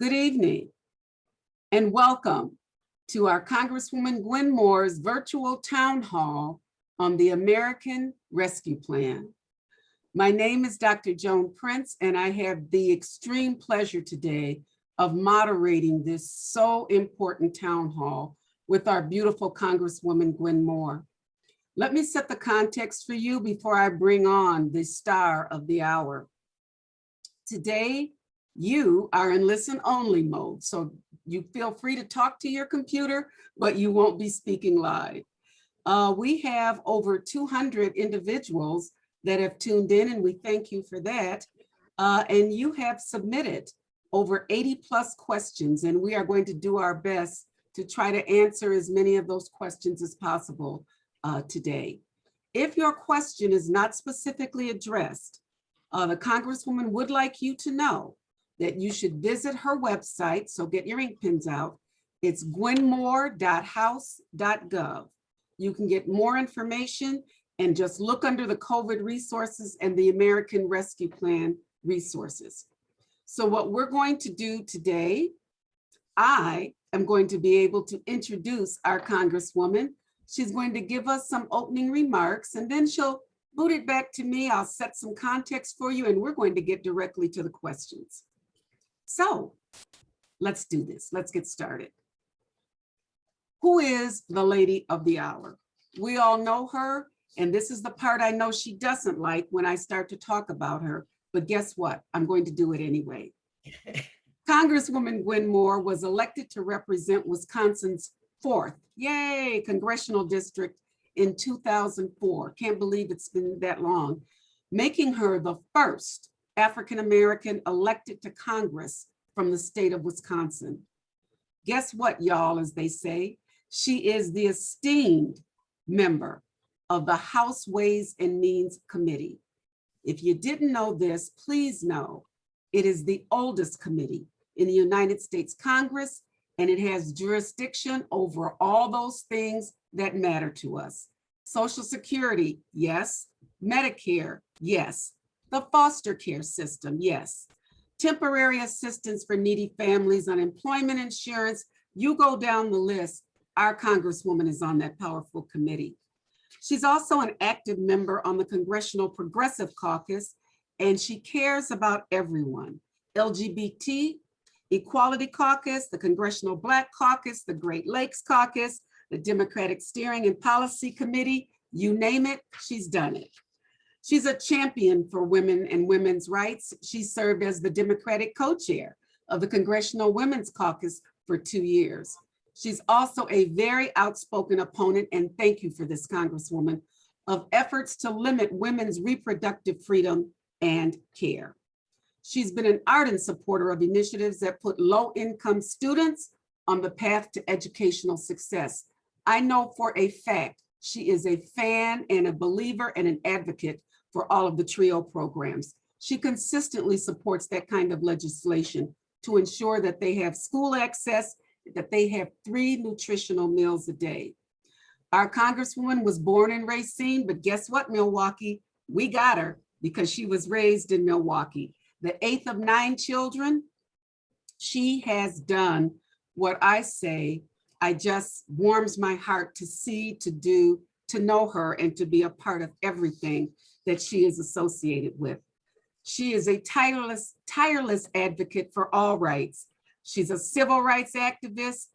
Good evening and welcome to our Congresswoman Gwen Moore's virtual town hall on the American Rescue Plan. My name is Dr. Joan Prince, and I have the extreme pleasure today of moderating this so important town hall with our beautiful Congresswoman Gwen Moore. Let me set the context for you before I bring on the star of the hour. Today, you are in listen only mode, so you feel free to talk to your computer, but you won't be speaking live. We have over 200 individuals that have tuned in, and we thank you for that. And you have submitted over 80 plus questions, and we are going to do our best to try to answer as many of those questions as possible today. If your question is not specifically addressed, the Congresswoman would like you to know that you should visit her website, so get your ink pens out. It's gwenmore.house.gov. You can get more information and just look under the COVID resources and the American Rescue Plan resources. So what we're going to do today, I am going to be able to introduce our Congresswoman. She's going to give us some opening remarks, and then she'll boot it back to me. I'll set some context for you, and we're going to get directly to the questions. So let's do this. Let's get started. Who is the lady of the hour? We all know her, and this is the part I know she doesn't like when I start to talk about her, but guess what? I'm going to do it anyway. Congresswoman Gwen Moore was elected to represent Wisconsin's 4th, yay, congressional district in 2004. Can't believe it's been that long, making her the first African-American elected to Congress from the state of Wisconsin. Guess what, y'all, as they say, she is the esteemed member of the House Ways and Means Committee. If you didn't know this, please know it is the oldest committee in the United States Congress, and it has jurisdiction over all those things that matter to us. Social Security, yes. Medicare, yes. The foster care system, yes. Temporary assistance for needy families, unemployment insurance, you go down the list, our Congresswoman is on that powerful committee. She's also an active member on the Congressional Progressive Caucus, and she cares about everyone. LGBT, Equality Caucus, the Congressional Black Caucus, the Great Lakes Caucus, the Democratic Steering and Policy Committee, you name it, she's done it. She's a champion for women and women's rights. She served as the Democratic co-chair of the Congressional Women's Caucus for 2 years. She's also a very outspoken opponent, and thank you for this, Congresswoman, of efforts to limit women's reproductive freedom and care. She's been an ardent supporter of initiatives that put low-income students on the path to educational success. I know for a fact she is a fan and a believer and an advocate for all of the TRIO programs. She consistently supports that kind of legislation to ensure that they have school access, that they have 3 nutritional meals a day. Our Congresswoman was born in Racine, but guess what, Milwaukee? We got her because she was raised in Milwaukee. The 8th of 9 children. She has done what I say, I just warms my heart to see, to do, to know her, and to be a part of everything that she is associated with. She is a tireless advocate for all rights. She's a civil rights activist.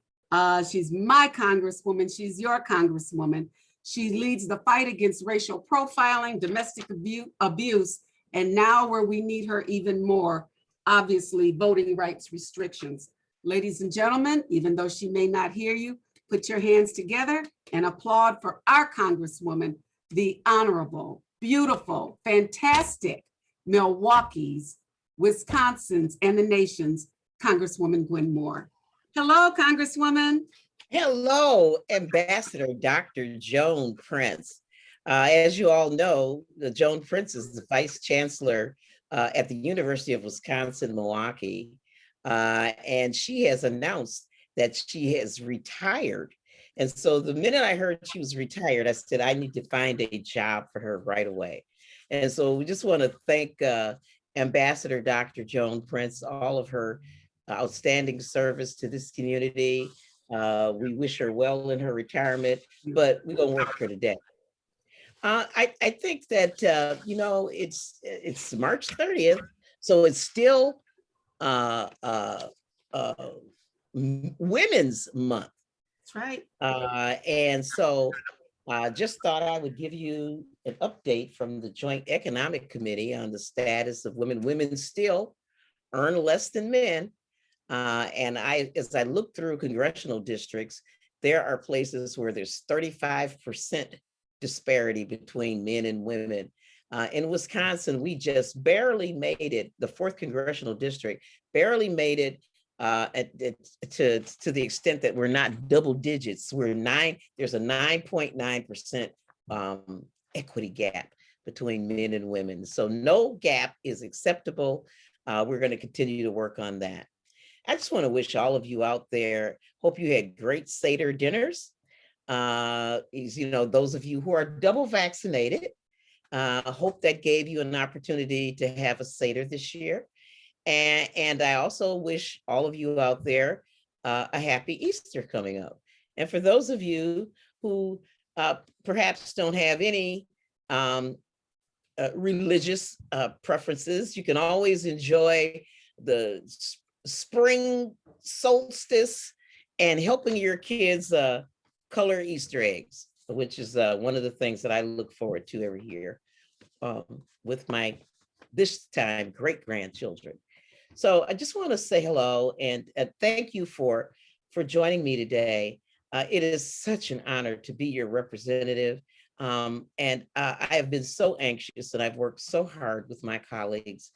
She's my Congresswoman. She's your Congresswoman. She leads the fight against racial profiling, domestic abuse, and now where we need her even more, obviously, voting rights restrictions. Ladies and gentlemen, even though she may not hear you, put your hands together and applaud for our Congresswoman, the honorable, beautiful, fantastic Milwaukee's, Wisconsin's, and the nation's Congresswoman Gwen Moore. Hello, Congresswoman. Hello, Ambassador Dr. Joan Prince. As you all know, Joan Prince is the Vice Chancellor at the University of Wisconsin-Milwaukee, and she has announced that she has retired. And so the minute I heard she was retired, I said, I need to find a job for her right away. And so we just want to thank Ambassador Dr. Joan Prince, all of her outstanding service to this community. We wish her well in her retirement, but we're gonna work her to death. I think that it's March 30th, so it's still uh, uh, uh, Women's Month. That's right. And so just thought I would give you an update from the Joint Economic Committee on the status of women. Women still earn less than men. And as I look through congressional districts, there are places where there's 35% disparity between men and women. In Wisconsin, we just barely made it, the 4th congressional district barely made it to the extent that we're not double digits. There's a 9.9% equity gap between men and women. So no gap is acceptable. We're going to continue to work on that. I just want to wish all of you out there, hope you had great Seder dinners. Those of you who are double vaccinated, hope that gave you an opportunity to have a Seder this year. And I also wish all of you out there a happy Easter coming up. And for those of you who perhaps don't have any religious preferences, you can always enjoy the spring solstice and helping your kids color Easter eggs, which is one of the things that I look forward to every year with my, this time, great-grandchildren. So I just want to say hello and thank you for joining me today. It is such an honor to be your representative. And I have been so anxious and I've worked so hard with my colleagues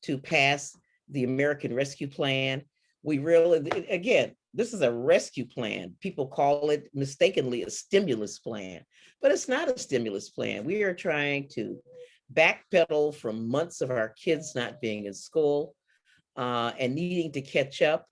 to pass the American Rescue Plan. We really, again, this is a rescue plan. People call it mistakenly a stimulus plan, but it's not a stimulus plan. We are trying to backpedal from months of our kids not being in school and needing to catch up.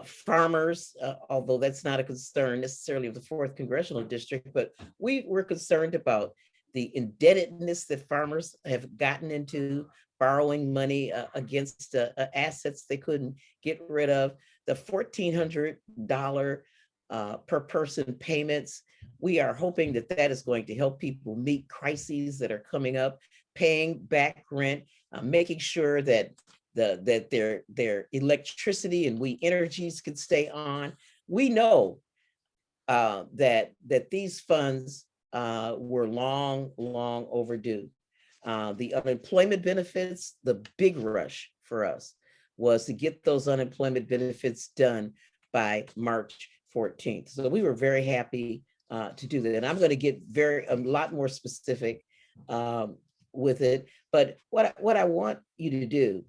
Farmers, although that's not a concern necessarily of the 4th congressional district, but we were concerned about the indebtedness that farmers have gotten into, borrowing money against assets they couldn't get rid of, the $1,400 per person payments. We are hoping that that is going to help people meet crises that are coming up, paying back rent, making sure that their electricity and we energies can stay on. We know that these funds were long overdue. The unemployment benefits, the big rush for us was to get those unemployment benefits done by March 14th. So we were very happy to do that. And I'm going to get a lot more specific with it. But what I want you to do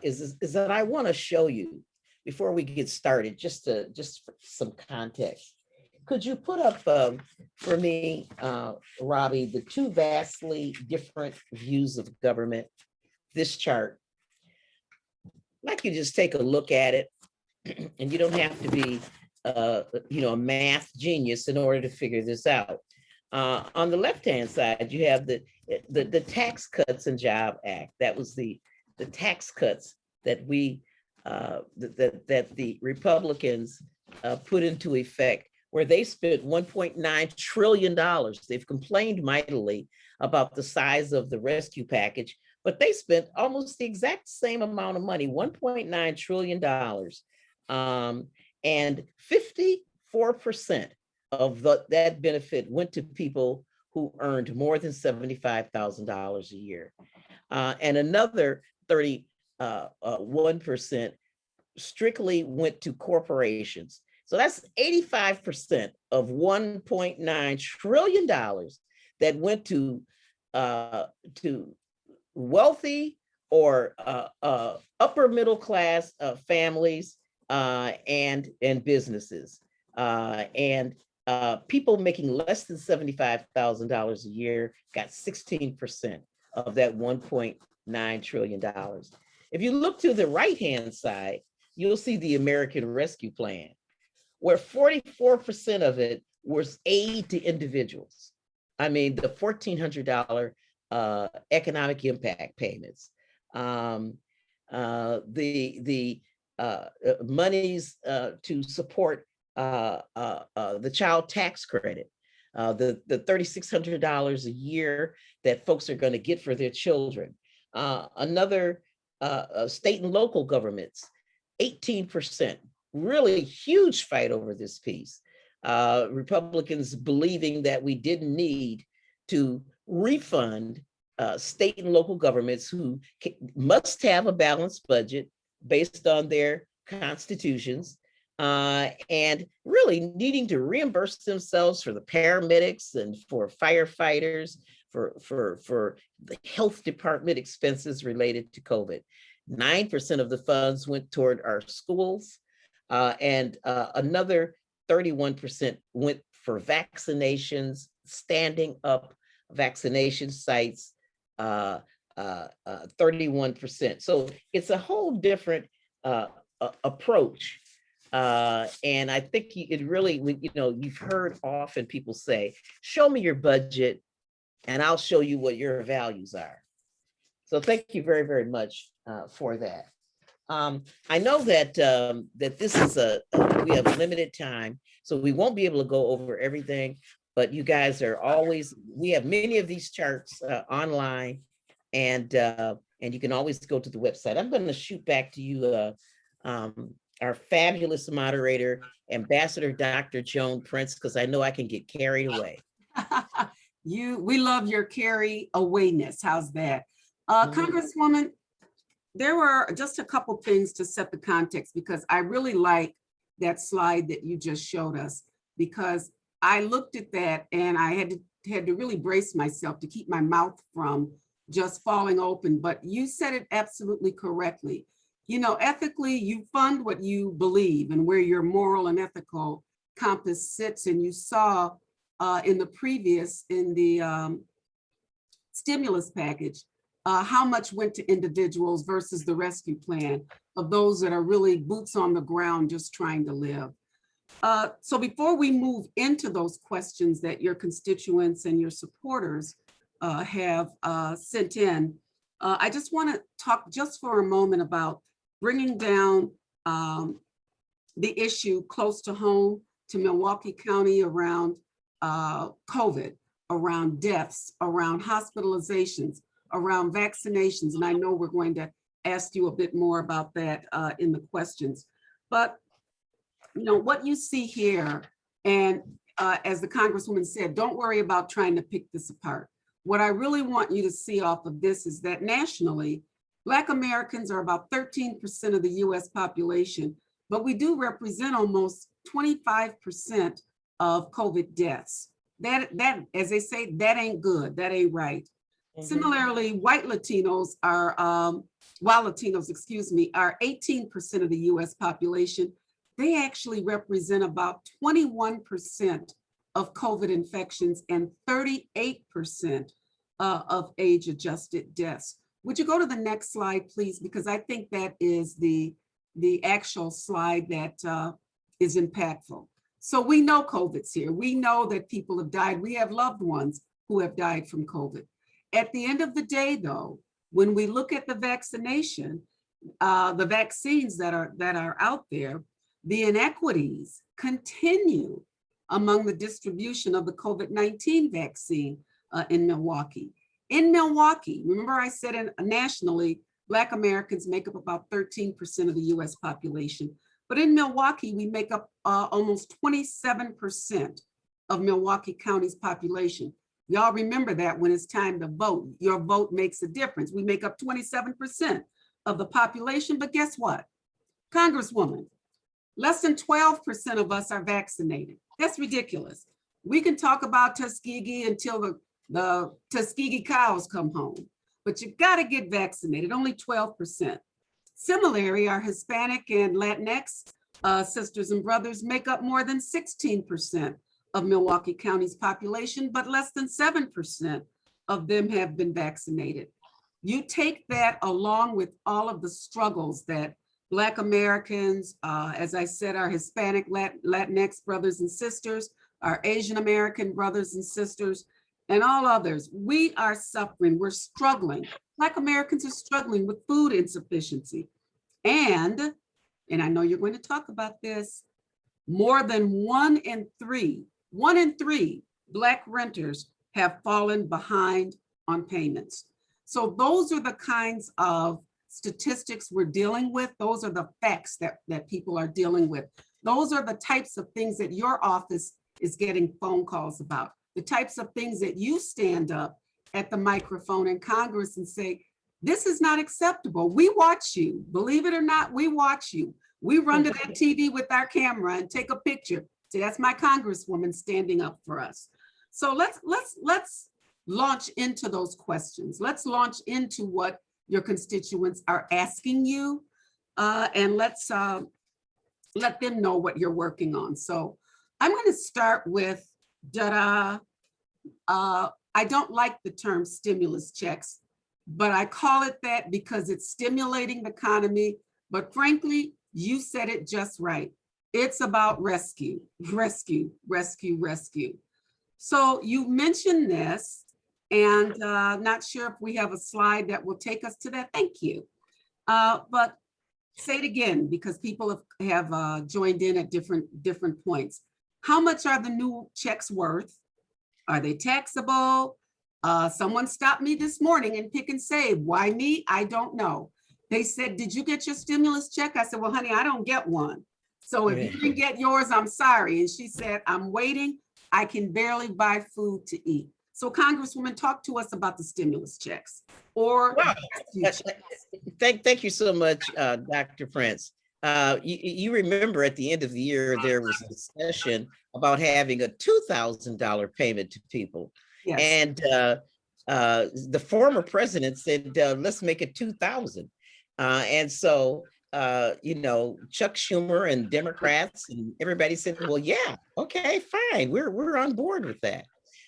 is that I want to show you, before we get started, just for some context. Could you put up for me, Robbie, the 2 vastly different views of government, this chart? I'd like you to just take a look at it, and you don't have to be a math genius in order to figure this out. On the left-hand side, you have the Tax Cuts and Job Act. That was the tax cuts that that the Republicans put into effect, where they spent $1.9 trillion. They've complained mightily about the size of the rescue package, but they spent almost the exact same amount of money, $1.9 trillion. And 54% of that benefit went to people who earned more than $75,000 a year. And another 31% strictly went to corporations. So that's 85% of $1.9 trillion that went to wealthy or upper middle class families and businesses. And people making less than $75,000 a year got 16% of that $1.9 trillion. If you look to the right-hand side, you'll see the American Rescue Plan, where 44% of it was aid to individuals. I mean, the $1,400 economic impact payments, the monies to support the child tax credit, the $3,600 a year that folks are going to get for their children. Another state and local governments, 18%, really huge fight over this piece. Republicans believing that we didn't need to refund state and local governments who must have a balanced budget based on their constitutions, and really needing to reimburse themselves for the paramedics and for firefighters, for the health department expenses related to COVID. 9% of the funds went toward our schools, and another 31% went for vaccinations, standing up vaccination sites, 31%. So it's a whole different approach. And I think it really, you've heard often people say, show me your budget and I'll show you what your values are. So thank you very, very much for that. I know that that this is we have limited time, so we won't be able to go over everything, but you guys are always, we have many of these charts online, and you can always go to the website. I'm going to shoot back to you, our fabulous moderator, Ambassador Dr. Joan Prince, because I know I can get carried away. We love your carry awayness. How's that? Congresswoman, there were just a couple things to set the context, because I really like that slide that you just showed us, because I looked at that and I had to really brace myself to keep my mouth from just falling open. But you said it absolutely correctly. Ethically, you fund what you believe and where your moral and ethical compass sits. And you saw in the stimulus package, how much went to individuals versus the rescue plan of those that are really boots on the ground just trying to live. So before we move into those questions that your constituents and your supporters have sent in, I just want to talk just for a moment about bringing down the issue close to home to Milwaukee County around COVID, around deaths, around hospitalizations, around vaccinations. And I know we're going to ask you a bit more about that in the questions. But what you see here, and as the Congresswoman said, don't worry about trying to pick this apart. What I really want you to see off of this is that nationally, Black Americans are about 13% of the US population, but we do represent almost 25% of COVID deaths. That, as they say, that ain't good, that ain't right. Similarly, white Latinos are, while Latinos, are 18% of the US population. They actually represent about 21% of COVID infections and 38% of age-adjusted deaths. Would you go to the next slide, please? Because I think that is the actual slide that is impactful. So we know COVID's here. We know that people have died. We have loved ones who have died from COVID. At the end of the day, though, when we look at the vaccination, the vaccines that are out there, the inequities continue among the distribution of the COVID-19 vaccine in Milwaukee. In Milwaukee, remember I said nationally, Black Americans make up about 13% of the US population. But in Milwaukee, we make up almost 27% of Milwaukee County's population. Y'all remember that when it's time to vote, your vote makes a difference. We make up 27% of the population, but guess what? Congresswoman, less than 12% of us are vaccinated. That's ridiculous. We can talk about Tuskegee until the Tuskegee cows come home, but you gotta get vaccinated, only 12%. Similarly, our Hispanic and Latinx sisters and brothers make up more than 16% of Milwaukee County's population, but less than 7% of them have been vaccinated. You take that along with all of the struggles that Black Americans, as I said, our Hispanic, Latinx brothers and sisters, our Asian American brothers and sisters, and all others, we are suffering, we're struggling. Black Americans are struggling with food insufficiency. And and I know you're going to talk about this, more than 1 in 3 Black renters have fallen behind on payments. So those are the kinds of statistics we're dealing with. Those are the facts that people are dealing with. Those are the types of things that your office is getting phone calls about, the types of things that you stand up at the microphone in Congress and say, this is not acceptable. We watch you. Believe it or not, we watch you. We run to that TV with our camera and take a picture. See, that's my congresswoman standing up for us. So let's launch into those questions. Let's launch into what your constituents are asking you, and let's let them know what you're working on. So I'm going to start with, I don't like the term stimulus checks, but I call it that because it's stimulating the economy. But frankly, you said it just right. It's about rescue, rescue, rescue, rescue. So you mentioned this, and not sure if we have a slide that will take us to that. Thank you. But say it again, because people have joined in at different points. How much are the new checks worth? Are they taxable? Someone stopped me this morning in Pick and Save. Why me? I don't know. They said, did you get your stimulus check? I said, well, honey, I don't get one. So if you didn't get yours, I'm sorry. And she said, I'm waiting. I can barely buy food to eat. So Congresswoman, talk to us about the stimulus checks or Wow. checks. Thank you so much, Dr. Prince. You remember at the end of the year, there was a discussion about having a $2,000 payment to people. Yes. And the former president said, let's make it 2,000. And so, Chuck Schumer and Democrats and everybody said, well, yeah, okay, fine. We're on board with that.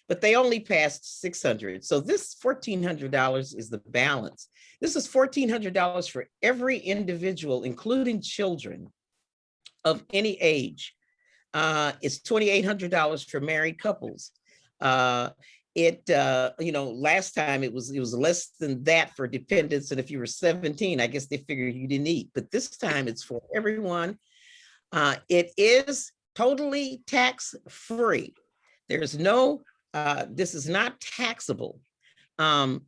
But they only passed 600. So this $1,400 is the balance. This is $1,400 for every individual, including children of any age. It's $2,800 for married couples. Last time it was less than that for dependents. And if you were 17, I guess they figured you didn't eat, but this time it's for everyone. It is totally tax-free. There's no, this is not taxable. We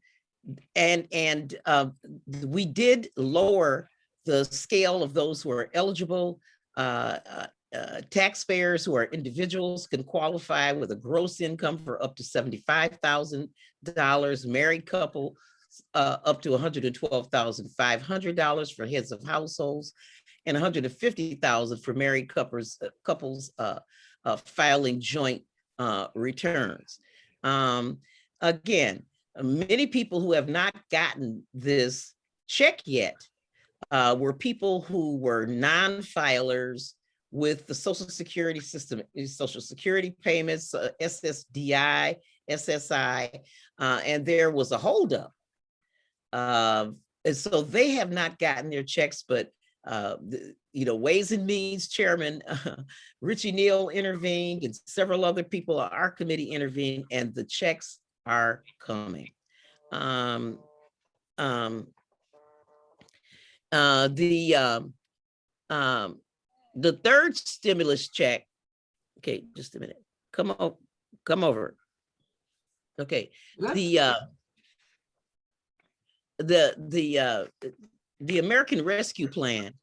did lower the scale of those who are eligible. Taxpayers who are individuals can qualify with a gross income for up to $75,000, married couple up to $112,500 for heads of households, and $150,000 for married couples filing joint returns. Again, many people who have not gotten this check yet were people who were non-filers with the Social Security system, Social Security payments, SSDI, SSI, and there was a holdup. And so they have not gotten their checks, but Ways and Means Chairman Richie Neal intervened, and several other people on our committee intervened, and the checks are coming. The third stimulus check, okay, just a minute, come over. Okay, the American Rescue Plan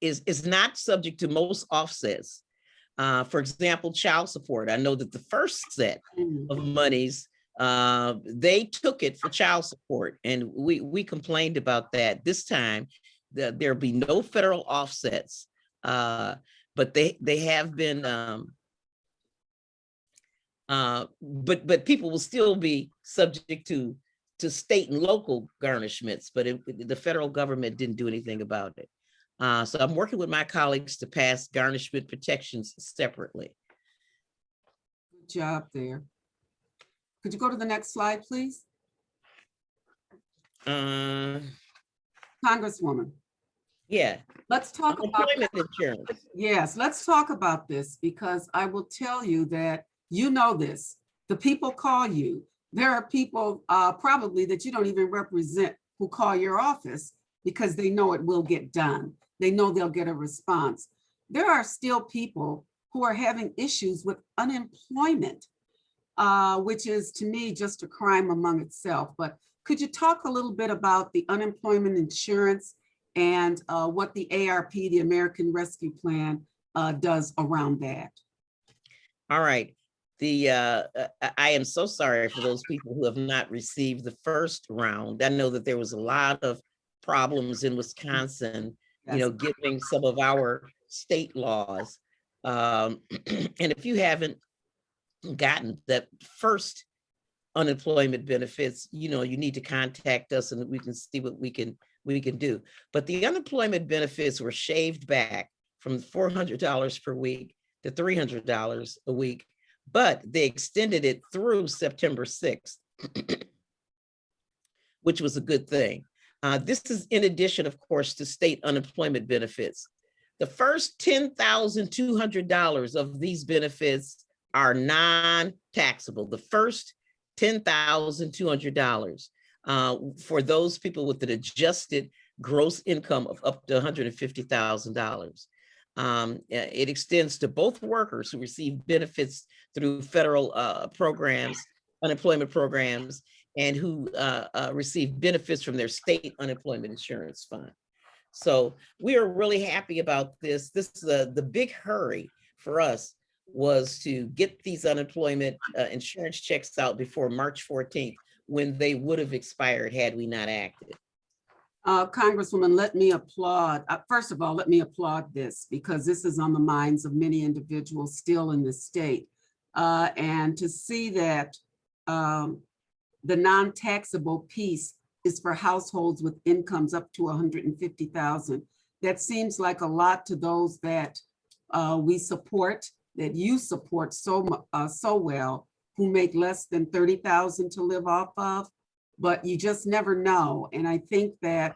is not subject to most offsets. For example, child support. I know that the first set of monies, they took it for child support, and we complained about that. This time, there'll be no federal offsets, but they have been. But people will still be subject to state and local garnishments, but the federal government didn't do anything about it. So I'm working with my colleagues to pass garnishment protections separately. Good job there. Could you go to the next slide, please? Congresswoman. Yeah. Let's talk about insurance. Yes, let's talk about this, because I will tell you that you know this. The people call you. There are people probably that you don't even represent who call your office because they know it will get done. They know they'll get a response. There are still people who are having issues with unemployment, which is to me just a crime among itself. But could you talk a little bit about the unemployment insurance and what the ARP, the American Rescue Plan, does around that? All right. I am so sorry for those people who have not received the first round. I know that there was a lot of problems in Wisconsin, Yes. given some of our state laws. And if you haven't gotten that first unemployment benefits, you need to contact us and we can see what we can do. But the unemployment benefits were shaved back from $400 per week to $300 a week, but they extended it through September 6th, which was a good thing. This is in addition, of course, to state unemployment benefits. The first $10,200 of these benefits are non-taxable. The first $10,200 for those people with an adjusted gross income of up to $150,000. It extends to both workers who receive benefits through federal programs, unemployment programs, and who receive benefits from their state unemployment insurance fund. So we are really happy about this. This is the big hurry for us was to get these unemployment insurance checks out before March 14th, when they would have expired had we not acted. Congresswoman, let me applaud. First of all, let me applaud this because this is on the minds of many individuals still in the state. And to see that the non-taxable piece is for households with incomes up to 150,000. That seems like a lot to those that we support, that you support so well, who make less than 30,000 to live off of. But you just never know. And I think that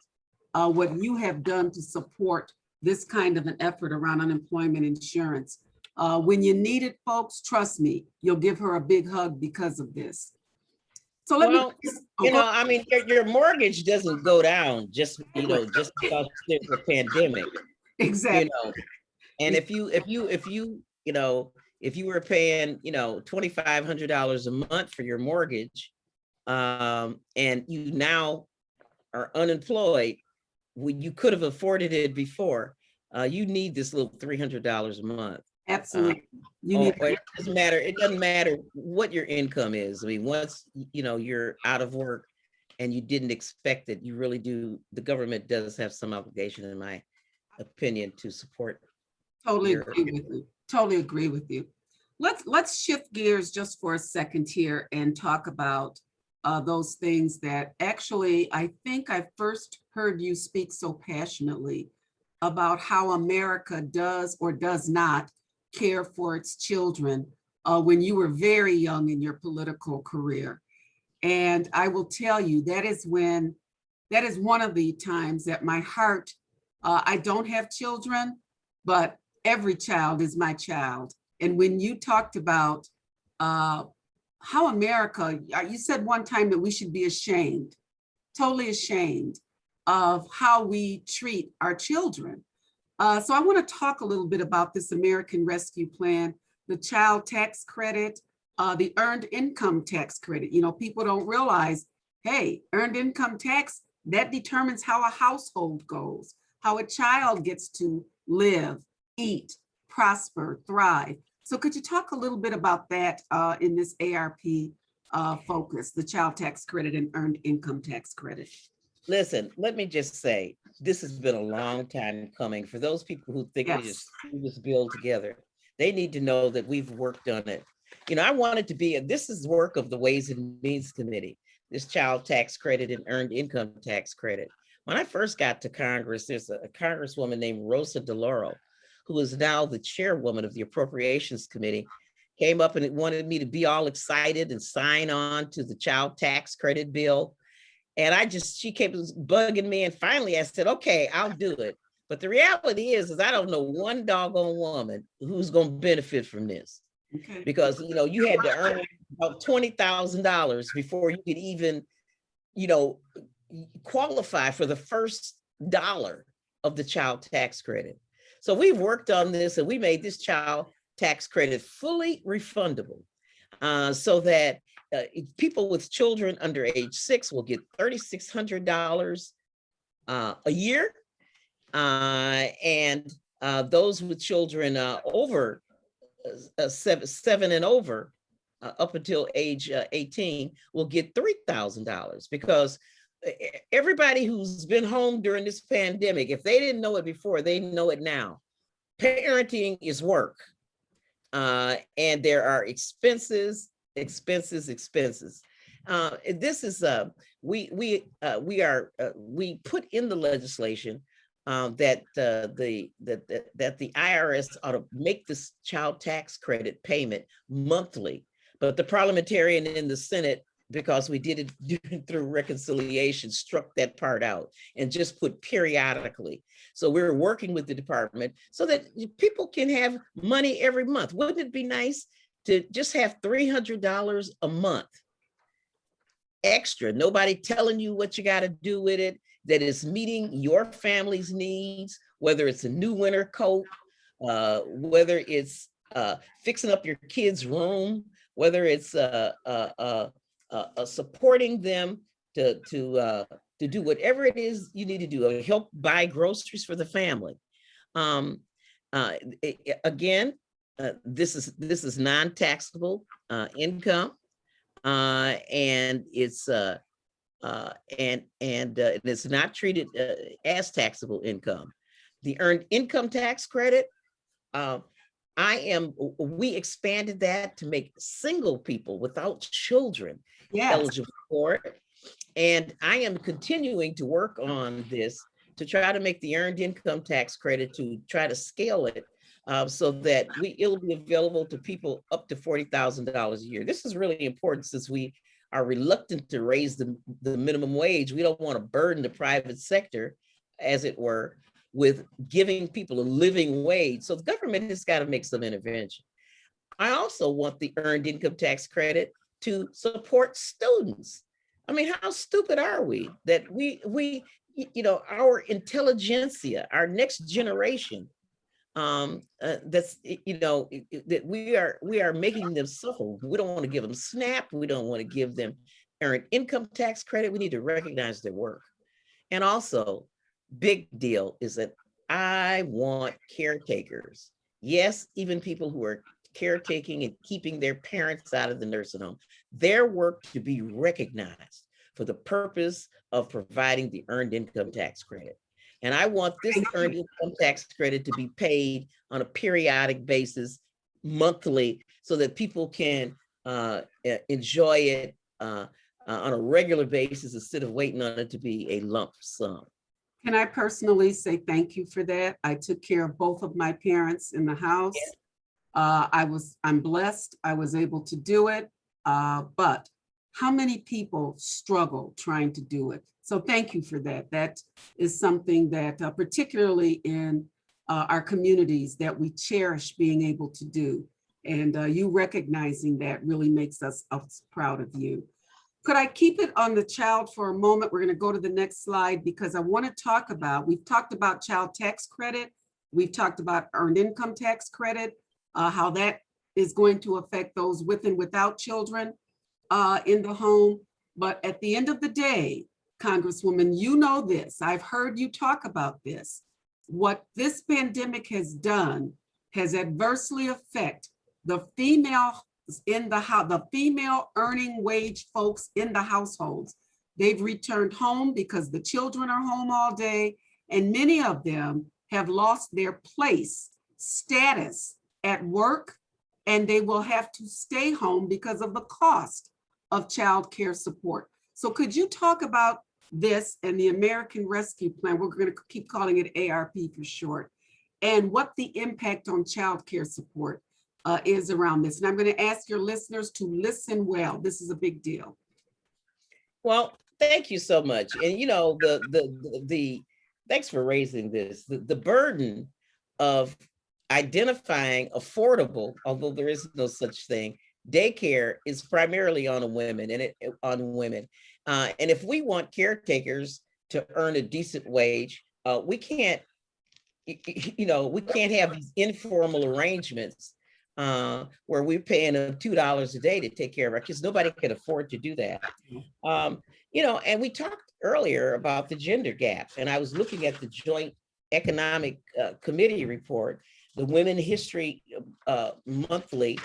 what you have done to support this kind of an effort around unemployment insurance, when you need it, folks, trust me, you'll give her a big hug because of this. So let me, I mean, your mortgage doesn't go down just because there's a pandemic. Exactly. And if you were paying, $2,500 a month for your mortgage, and you now are unemployed, when you could have afforded it before, you need this little $300 a month. Absolutely. It doesn't matter what your income is. I mean, once you're out of work and you didn't expect it, you really do. The government does have some obligation, in my opinion, to support. Totally agree with you. Totally agree with you. Let's shift gears just for a second here and talk about those things that actually I think I first heard you speak so passionately about how America does or does not care for its children when you were very young in your political career. And I will tell you, that is one of the times that my heart, I don't have children, but every child is my child. And when you talked about how America, you said one time that we should be ashamed, totally ashamed of how we treat our children. So I want to talk a little bit about this American Rescue Plan, the child tax credit, the earned income tax credit. People don't realize, hey, earned income tax, that determines how a household goes, how a child gets to live, eat, prosper, thrive. So could you talk a little bit about that in this ARP focus, the child tax credit and earned income tax credit? Listen, let me just say, this has been a long time coming. For those people who think we just threw this bill together, they need to know that we've worked on it. I wanted to be, this is work of the Ways and Means Committee, this child tax credit and earned income tax credit. When I first got to Congress, there's a Congresswoman named Rosa DeLauro, who is now the chairwoman of the Appropriations Committee, came up and wanted me to be all excited and sign on to the child tax credit bill. And she kept bugging me. And finally I said, okay, I'll do it. But the reality is I don't know one doggone woman who's going to benefit from this. Okay. Because, you had to earn about $20,000 before you could even, qualify for the first dollar of the child tax credit. So we've worked on this and we made this child tax credit fully refundable, so that people with children under age 6 will get $3,600 a year. And those with children over seven and over, up until age 18, will get $3,000, because everybody who's been home during this pandemic, if they didn't know it before, they know it now. Parenting is work, and there are expenses. This is we put in the legislation that the IRS ought to make this child tax credit payment monthly. But the parliamentarian in the Senate, because we did it through reconciliation, struck that part out and just put periodically. So we're working with the department so that people can have money every month. Wouldn't it be nice to just have $300 a month extra? Nobody telling you what you got to do with it, that is meeting your family's needs, whether it's a new winter coat, whether it's fixing up your kid's room, whether it's supporting them to do whatever it is you need to do, or help buy groceries for the family. Again, this is non-taxable income, and it's not treated as taxable income. The earned income tax credit, we expanded that to make single people without children eligible for it. And I am continuing to work on this to try to make the earned income tax credit, to try to scale it so that it'll be available to people up to $40,000 a year. This is really important, since we are reluctant to raise the minimum wage. We don't want to burden the private sector, as it were, with giving people a living wage. So the government has got to make some intervention. I also want the earned income tax credit to support students. I mean, how stupid are we that our intelligentsia, our next generation, that we are making them suffer. We don't want to give them SNAP. We don't want to give them earned income tax credit. We need to recognize their work. And also, big deal is that I want caretakers. Yes, even people who are caretaking and keeping their parents out of the nursing home, their work to be recognized for the purpose of providing the earned income tax credit. And I want this earned income tax credit to be paid on a periodic basis, monthly, so that people can enjoy it on a regular basis, instead of waiting on it to be a lump sum. Can I personally say thank you for that? I took care of both of my parents in the house. I'm blessed. I was able to do it. But how many people struggle trying to do it? So thank you for that. That is something that particularly in our communities that we cherish being able to do. And you recognizing that really makes us proud of you. Could I keep it on the child for a moment? We're going to go to the next slide, because I want to talk about, we've talked about child tax credit. We've talked about earned income tax credit, how that is going to affect those with and without children in the home. But at the end of the day, Congresswoman, you know this. I've heard you talk about this. What this pandemic has done has adversely affected the female in the house, the female earning wage folks in the households. They've returned home because the children are home all day, and many of them have lost their place, status at work, and they will have to stay home because of the cost of child care support. So could you talk about this and the American Rescue Plan? We're going to keep calling it ARP for short, and what the impact on child care support is around this. And I'm going to ask your listeners to listen well. This is a big deal. Well, thank you so much. And the thanks for raising this. The burden of identifying affordable, although there is no such thing, daycare is primarily on women and if we want caretakers to earn a decent wage, we can't we can't have these informal arrangements where we're paying them $2 a day to take care of our kids. Nobody can afford to do that. And we talked earlier about the gender gap, and I was looking at the Joint Economic Committee report, the Women History Monthly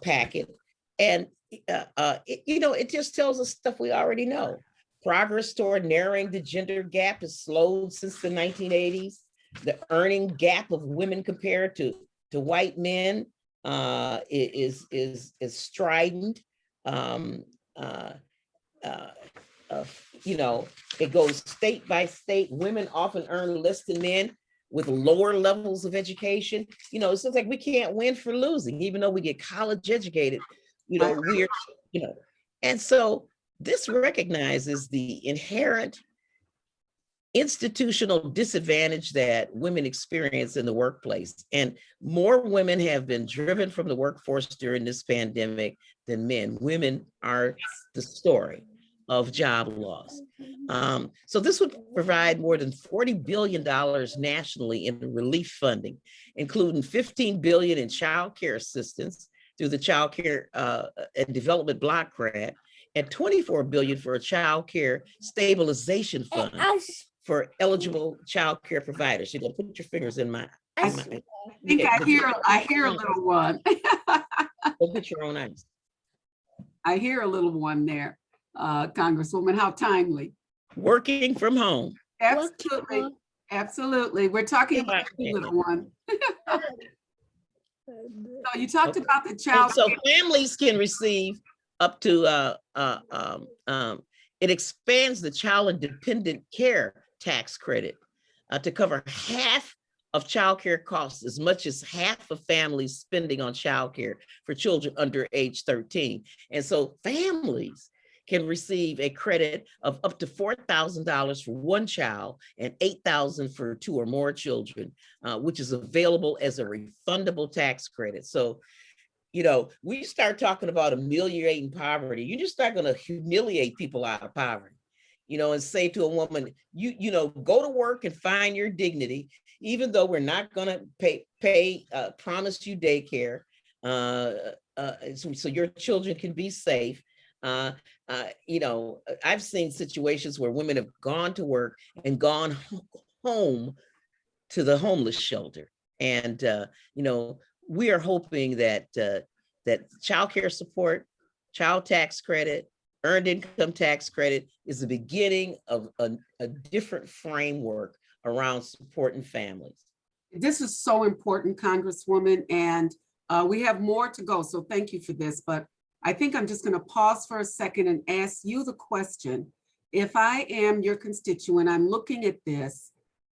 packet, and it just tells us stuff we already know. Progress toward narrowing the gender gap has slowed since the 1980s. The earning gap of women compared to white men is strident. It goes state by state. Women often earn less than men with lower levels of education. It seems like we can't win for losing, even though we get college educated. And so this recognizes the inherent institutional disadvantage that women experience in the workplace. And more women have been driven from the workforce during this pandemic than men. Women are the story of job loss. So this would provide more than $40 billion nationally in relief funding, including $15 billion in child care assistance through the Child Care and Development Block Grant, and $24 billion for a child care stabilization fund for eligible child care providers. You're gonna put your fingers in my. I hear a little one. Go get your own eyes. I hear a little one there, Congresswoman. How timely. Working from home. Absolutely, absolutely. We're talking about the little one. So you talked about the child. So families can receive up to it expands the child and dependent care tax credit to cover half of child care costs, as much as half of families spending on child care for children under age 13. And so families can receive a credit of up to $4,000 for one child and $8,000 for 2 or more children, which is available as a refundable tax credit. So we start talking about ameliorating poverty, you're just not going to humiliate people out of poverty, and say to a woman, go to work and find your dignity, even though we're not going to promise you daycare, so your children can be safe. I've seen situations where women have gone to work and gone home to the homeless shelter. And, we are hoping that child care support, child tax credit, earned income tax credit is the beginning of a different framework around supporting families. This is so important, Congresswoman, and we have more to go. So thank you for this, but I think I'm just going to pause for a second and ask you the question. If I am your constituent, I'm looking at this,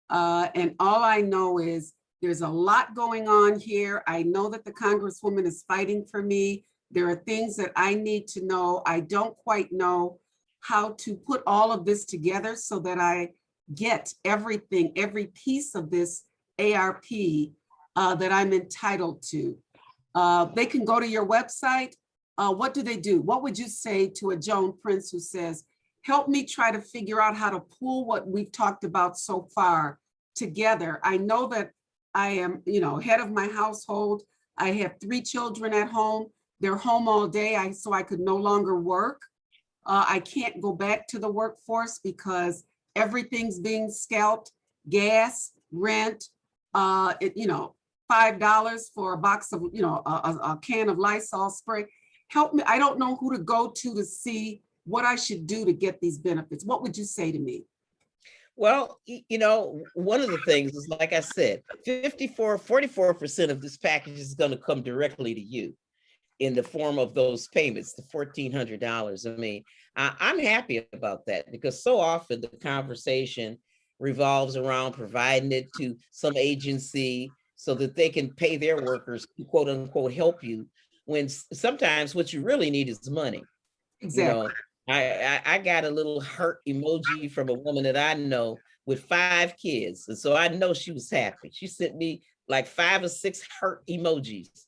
and all I know is there's a lot going on here. I know that the Congresswoman is fighting for me. There are things that I need to know. I don't quite know how to put all of this together so that I get everything, every piece of this ARP that I'm entitled to. They can go to your website. What do they do? What would you say to a Joan Prince who says, help me try to figure out how to pull what we've talked about so far together? I know that I am, head of my household. I have 3 children at home. They're home all day, so I could no longer work. I can't go back to the workforce because everything's being scalped. Gas, rent, $5 for a box of, a can of Lysol spray. Help me. I don't know who to go to see what I should do to get these benefits. What would you say to me? Well, one of the things is, like I said, 44% of this package is going to come directly to you in the form of those payments, the $1,400. I mean, I'm happy about that because so often the conversation revolves around providing it to some agency so that they can pay their workers to quote unquote help you, when sometimes what you really need is money. Exactly. I got a little hurt emoji from a woman that I know with 5 kids. And so I know she was happy. She sent me like 5 or 6 hurt emojis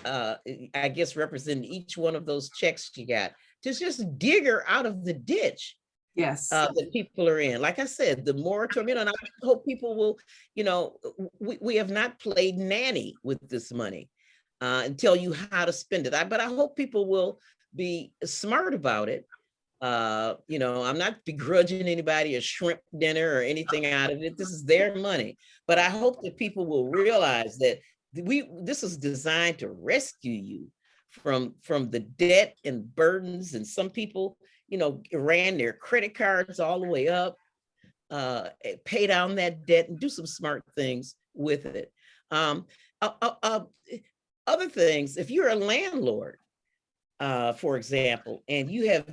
I guess representing each one of those checks you got, to just dig her out of the ditch Yes. that people are in. Like I said, the moratorium, and I hope people will, we have not played nanny with this money and tell you how to spend it. But I hope people will be smart about it. I'm not begrudging anybody a shrimp dinner or anything out of it. This is their money. But I hope that people will realize that this is designed to rescue you from the debt and burdens. And some people, ran their credit cards all the way up, pay down that debt and do some smart things with it. Other things, if you're a landlord, for example, and you have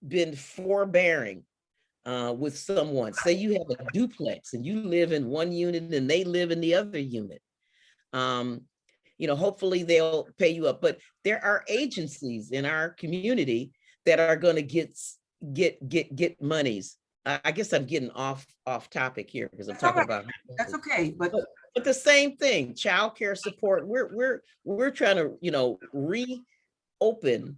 been forbearing with someone, say you have a duplex and you live in one unit and they live in the other unit, hopefully they'll pay you up. But there are agencies in our community that are going to get monies. I guess I'm getting off topic here because I'm talking about. That's okay, but the same thing, child care support. We're trying to reopen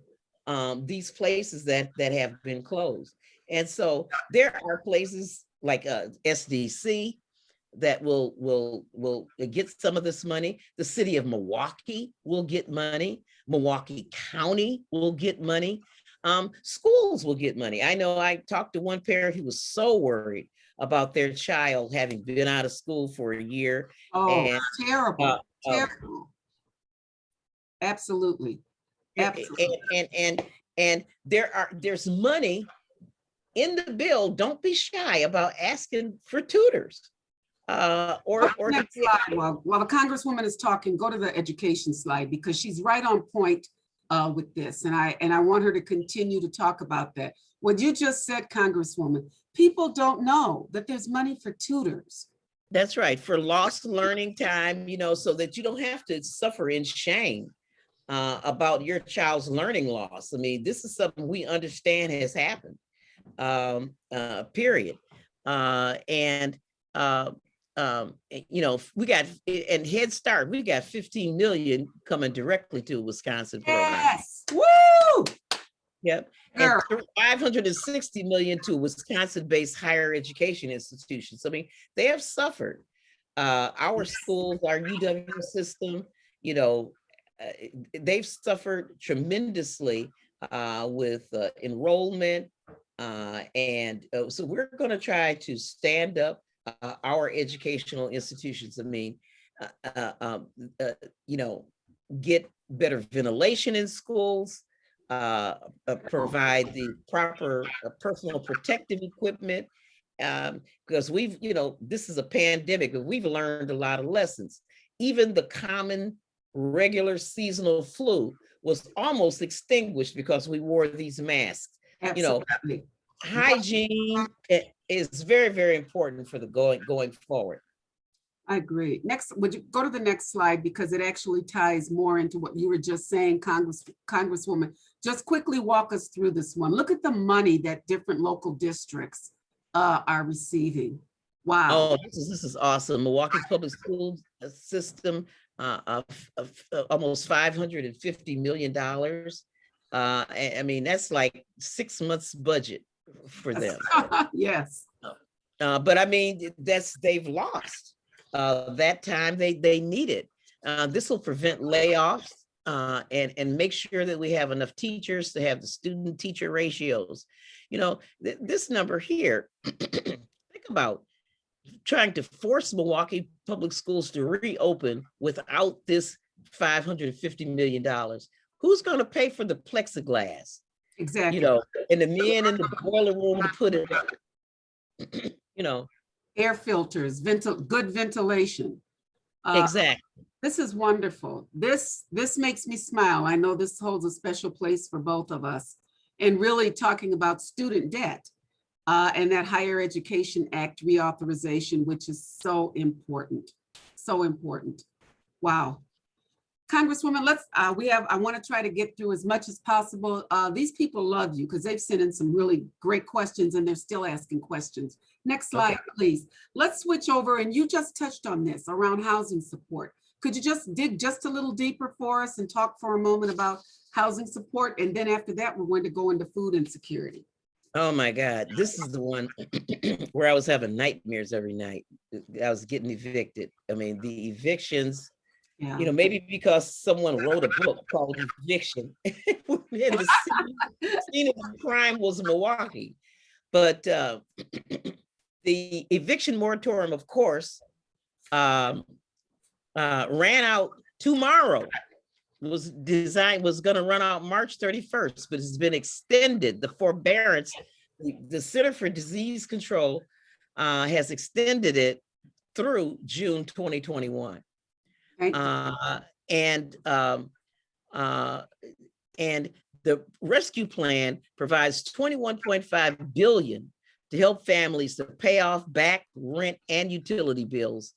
these places that have been closed, and so there are places like SDC that will get some of this money. The city of Milwaukee will get money. Milwaukee County will get money. Schools will get money. I know I talked to one parent who was so worried about their child having been out of school for a year. Oh, and, terrible. Absolutely. Absolutely. And there's money in the bill. Don't be shy about asking for tutors. Or next slide. While the Congresswoman is talking, go to the education slide because she's right on point with this, and I want her to continue to talk about that. What you just said, Congresswoman, people don't know that there's money for tutors. That's right, for lost learning time, so that you don't have to suffer in shame about your child's learning loss. I mean, this is something we understand has happened, period. We got, and Head Start, we got 15 million coming directly to Wisconsin program. Yes, woo! Yep, and 560 million to Wisconsin-based higher education institutions. I mean, they have suffered. Our schools, our UW system, they've suffered tremendously with enrollment, and so we're going to try to stand up our educational institutions. I mean, get better ventilation in schools, provide the proper personal protective equipment, because this is a pandemic, but we've learned a lot of lessons. Even the common regular seasonal flu was almost extinguished because we wore these masks. Absolutely. Hygiene is very, very important for the going forward. I agree. Next, would you go to the next slide because it actually ties more into what you were just saying, Congresswoman. Just quickly walk us through this one. Look at the money that different local districts are receiving. Wow. Oh, this is awesome. Milwaukee's public school system of almost $550 million. I mean, that's like 6 months budget for them. Yes. But I mean, they've lost that time they need it. This will prevent layoffs and make sure that we have enough teachers to have the student teacher ratios. This number here, think about trying to force Milwaukee public schools to reopen without this $550 million. Who's going to pay for the plexiglass? Exactly. And the men in the boiler room to put it, air filters, good ventilation. Exactly. This is wonderful. This makes me smile. I know this holds a special place for both of us, and really talking about student debt and that Higher Education Act reauthorization, which is so important, so important. Wow. Congresswoman, I want to try to get through as much as possible. These people love you because they've sent in some really great questions and they're still asking questions. Next slide, okay, please. Let's switch over, and you just touched on this around housing support. Could you just dig just a little deeper for us and talk for a moment about housing support? And then after that, we're going to go into food insecurity. Oh my God, this is the one where I was having nightmares every night. I was getting evicted. I mean, the evictions, Yeah. you know, maybe because someone wrote a book called Eviction, and the scene of the crime was Milwaukee. But the eviction moratorium, of course, ran out tomorrow. Was going to run out March 31st, but it's been extended. The forbearance, the Center for Disease Control has extended it through June 2021. And the rescue plan provides $21.5 billion to help families to pay off back rent and utility bills.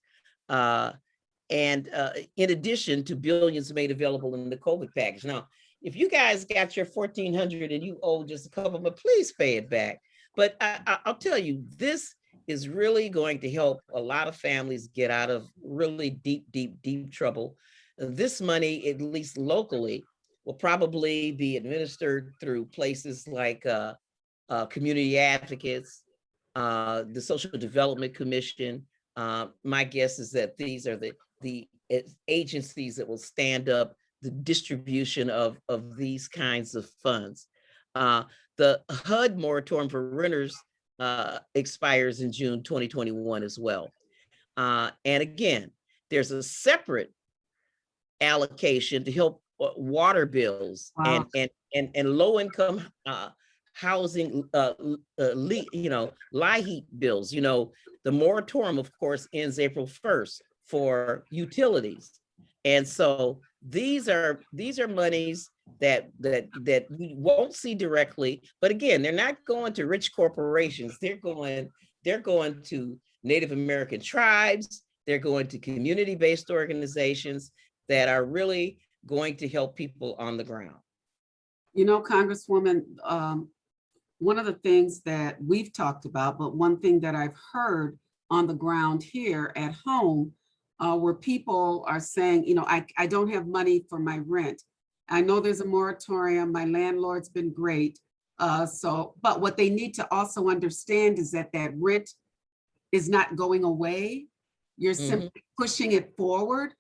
And in addition to billions made available in the COVID package. Now, if you guys got your $1,400 and you owe just a couple more, please pay it back. But I'll tell you, this is really going to help a lot of families get out of really deep trouble. This money, at least locally, will probably be administered through places like community advocates, the Social Development Commission. My guess is that these are the agencies that will stand up the distribution of these kinds of funds. The HUD moratorium for renters expires in June 2021 as well. And again, there's a separate allocation to help water bills. Wow. and low-income housing, LIHEAP bills. You know, the moratorium, of course, ends April 1st for utilities. And so these are monies that we won't see directly, but again, they're not going to rich corporations. They're going to Native American tribes. They're going to community-based organizations that are really going to help people on the ground. You know, Congresswoman, one of the things that we've talked about, but one thing that I've heard on the ground here at home, where people are saying, you know, I don't have money for my rent. I know there's a moratorium. My landlord's been great. But what they need to also understand is that rent is not going away. You're simply pushing it forward.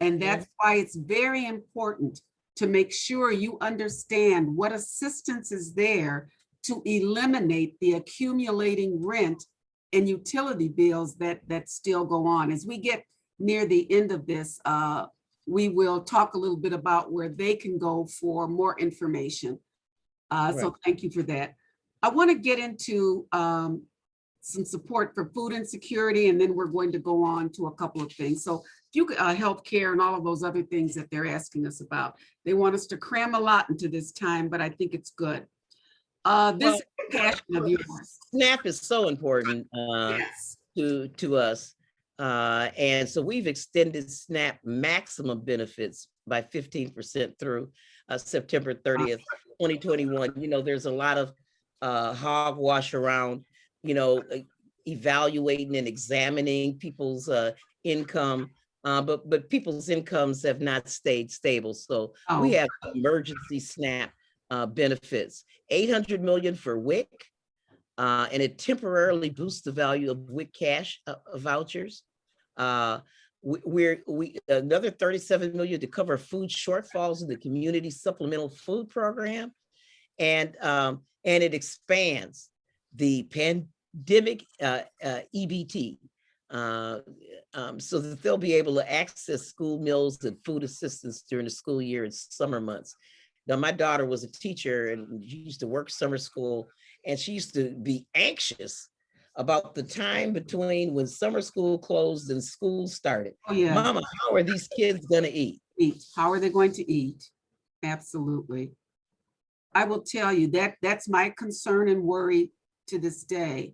And that's why it's very important to make sure you understand what assistance is there to eliminate the accumulating rent and utility bills that still go on. As we get near the end of this, we will talk a little bit about where they can go for more information. Right. So thank you for that. I want to get into some support for food insecurity, and then we're going to go on to a couple of things. So healthcare and all of those other things that they're asking us about. They want us to cram a lot into this time, but I think it's good. This passion of yours. SNAP is so important yes. to us. And so we've extended SNAP maximum benefits by 15% through September 30th, 2021. You know, there's a lot of hogwash around, you know, evaluating and examining people's income, but people's incomes have not stayed stable. So we have emergency SNAP benefits, $800 million for WIC, and it temporarily boosts the value of WIC cash vouchers. We another $37 million to cover food shortfalls in the community supplemental food program, and it expands the pandemic EBT so that they'll be able to access school meals and food assistance during the school year and summer months. Now, my daughter was a teacher and she used to work summer school, and she used to be anxious about the time between when summer school closed and school started. Oh, yeah. Mama, how are these kids going to eat? How are they going to eat? Absolutely. I will tell you that's my concern and worry to this day.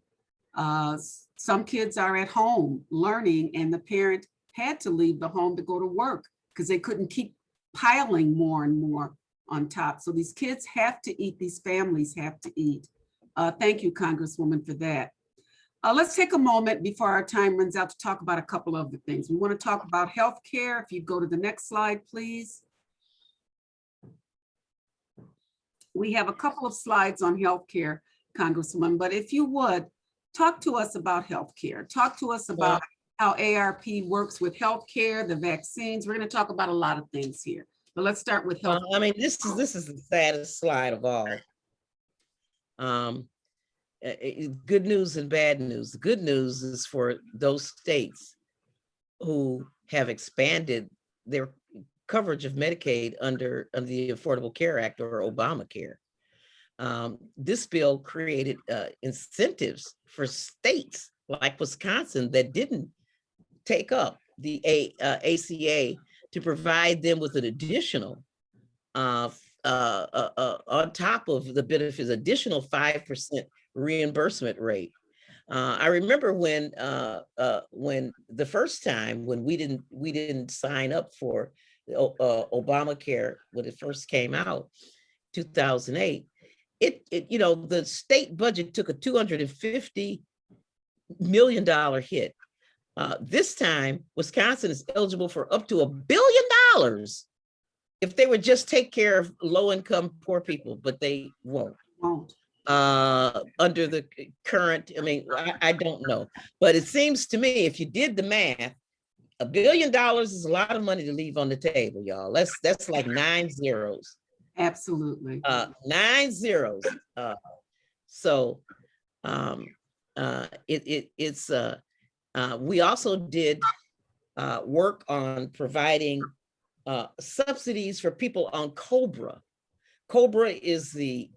Some kids are at home learning, and the parent had to leave the home to go to work because they couldn't keep piling more and more on top. So these kids have to eat, these families have to eat. Thank you, Congresswoman, for that. Let's take a moment before our time runs out to talk about a couple of the things. We want to talk about healthcare. If you go to the next slide, please. We have a couple of slides on healthcare, Congresswoman, but if you would, talk to us about healthcare. Talk to us about how ARP works with healthcare, the vaccines. We're going to talk about a lot of things here, but let's start with health. I mean, this is the saddest slide of all. Good news and bad news. The good news is for those states who have expanded their coverage of Medicaid under the Affordable Care Act or Obamacare. This bill created incentives for states like Wisconsin that didn't take up the ACA to provide them with an additional, on top of the benefits, additional 5% reimbursement rate. I remember when the first time when we didn't sign up for Obamacare when it first came out, 2008. The state budget took a $250 million hit. This time, Wisconsin is eligible for up to $1 billion if they would just take care of low-income poor people, but they won't. Under the current, I don't know, but it seems to me if you did the math, $1 billion is a lot of money to leave on the table, y'all. That's like 9 zeros. Absolutely. 9 zeros. We also did work on providing subsidies for people on COBRA. COBRA is the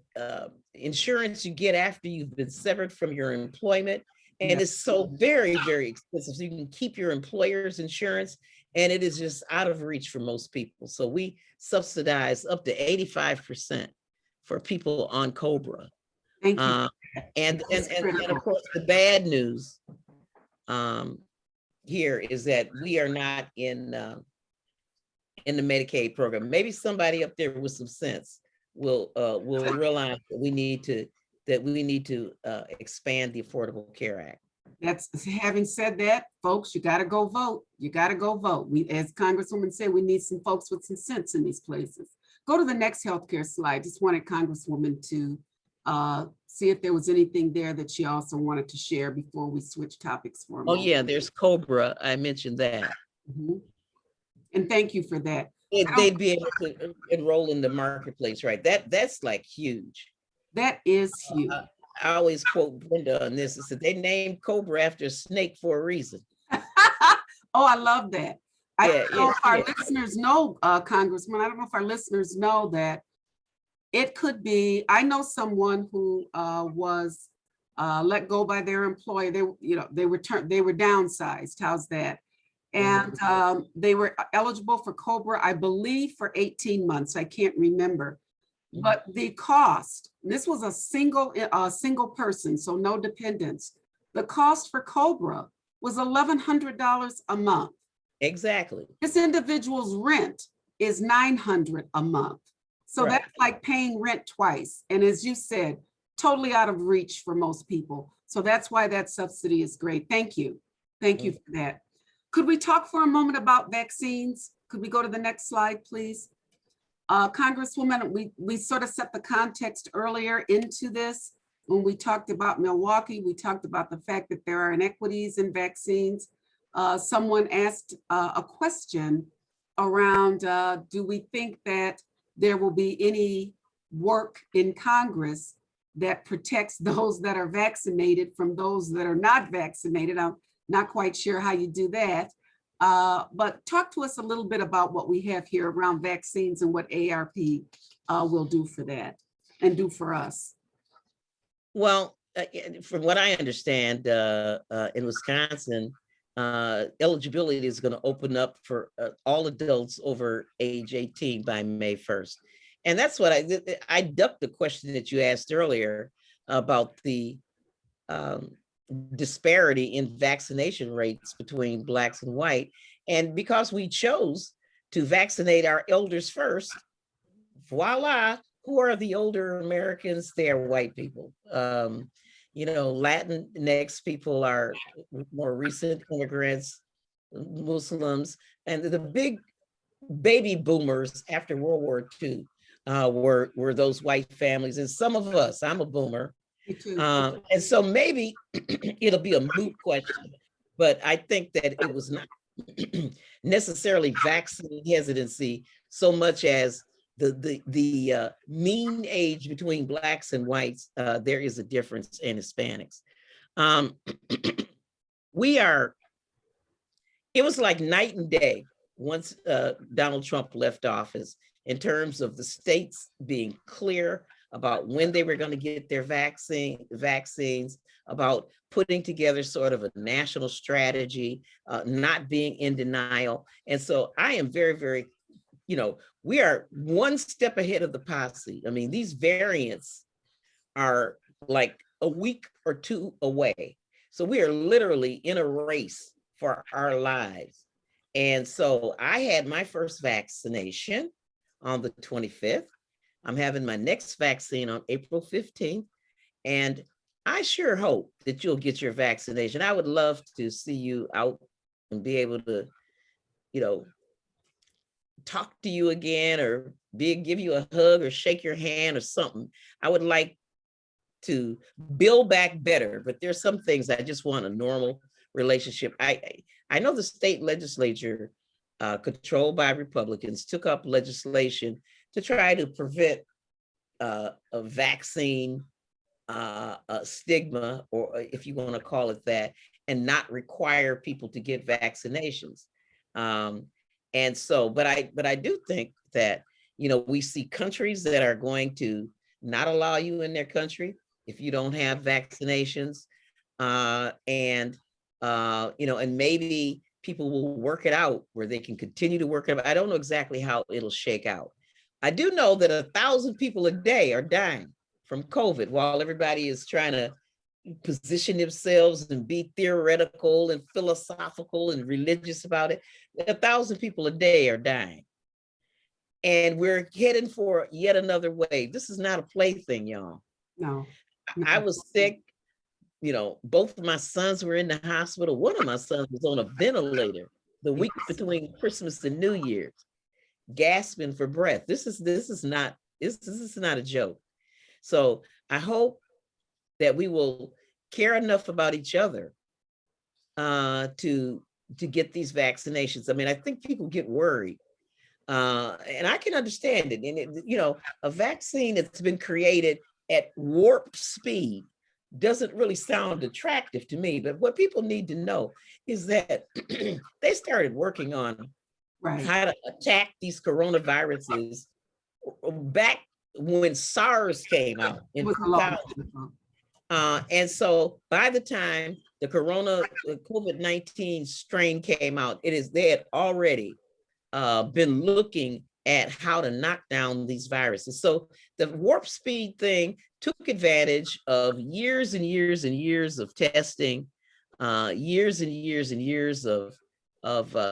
insurance you get after you've been severed from your employment. And it's so very, very expensive. So you can keep your employer's insurance, and it is just out of reach for most people. So we subsidize up to 85% for people on COBRA. Thank you. And of course, the bad news here is that we are not in the Medicaid program. Maybe somebody up there with some sense will realize that we need to expand the Affordable Care Act. Having said that, folks, you got to go vote. You got to go vote. As Congresswoman said, we need some folks with some sense in these places. Go to the next healthcare slide. Just wanted Congresswoman to see if there was anything there that she also wanted to share before we switch topics for a moment. Oh yeah, there's COBRA. I mentioned that. And thank you for that. They'd be able to enroll in the marketplace, right? That's like huge. That is huge. I always quote Brenda on this. It said they named COBRA after a snake for a reason. Oh, I love that. I don't know if our listeners know, Congressman, I don't know if our listeners know that it could be, I know someone who was let go by their employer. They were downsized. How's that? And they were eligible for COBRA, I believe, for 18 months. I can't remember. But the cost, this was a single person, so no dependents. The cost for COBRA was $1,100 a month. Exactly. This individual's rent is $900 a month. So that's like paying rent twice. And as you said, totally out of reach for most people. So that's why that subsidy is great. Thank you. Thank you for that. Could we talk for a moment about vaccines? Could we go to the next slide, please? Congresswoman, we sort of set the context earlier into this. When we talked about Milwaukee, we talked about the fact that there are inequities in vaccines. Someone asked a question around, do we think that there will be any work in Congress that protects those that are vaccinated from those that are not vaccinated? I'm not quite sure how you do that. But talk to us a little bit about what we have here around vaccines and what ARP will do for that and do for us. Well, from what I understand, in Wisconsin, eligibility is going to open up for all adults over age 18 by May 1st. And that's what I ducked the question that you asked earlier about the disparity in vaccination rates between Blacks and white. And because we chose to vaccinate our elders first, voila, who are the older Americans? They are white people. Latinx people are more recent immigrants, Muslims, and the big baby boomers after World War II were those white families. And some of us, I'm a boomer, Me too. and so maybe it'll be a moot question, but I think that it was not necessarily vaccine hesitancy so much as the mean age between Blacks and whites. There is a difference in Hispanics. It was like night and day once Donald Trump left office in terms of the states being clear about when they were going to get their vaccines, about putting together sort of a national strategy, not being in denial. And so I am very, very, we are one step ahead of the posse. I mean, these variants are like a week or two away. So we are literally in a race for our lives. And so I had my first vaccination on the 25th. I'm having my next vaccine on April 15th. And I sure hope that you'll get your vaccination. I would love to see you out and be able to, talk to you again, or give you a hug or shake your hand or something. I would like to build back better, but there's some things I just want a normal relationship. I know the state legislature, controlled by Republicans, took up legislation to try to prevent a vaccine stigma, or if you want to call it that, and not require people to get vaccinations. And so, but I do think that, we see countries that are going to not allow you in their country if you don't have vaccinations. And maybe people will work it out where they can continue to work it out. I don't know exactly how it'll shake out. I do know that 1,000 people a day are dying from COVID while everybody is trying to position themselves and be theoretical and philosophical and religious about it. 1,000 people a day are dying. And we're heading for yet another wave. This is not a plaything, y'all. No. I was sick. Both of my sons were in the hospital. One of my sons was on a ventilator the week between Christmas and New Year's, gasping for breath. This is not a joke. So I hope that we will care enough about each other to get these vaccinations. I mean, I think people get worried, and I can understand it. And a vaccine that's been created at warp speed doesn't really sound attractive to me. But what people need to know is that they started working on how to attack these coronaviruses back when SARS came out in 2000. And so by the time the COVID-19 strain came out, they had already been looking at how to knock down these viruses. So the warp speed thing took advantage of years and years and years of testing, years and years and years of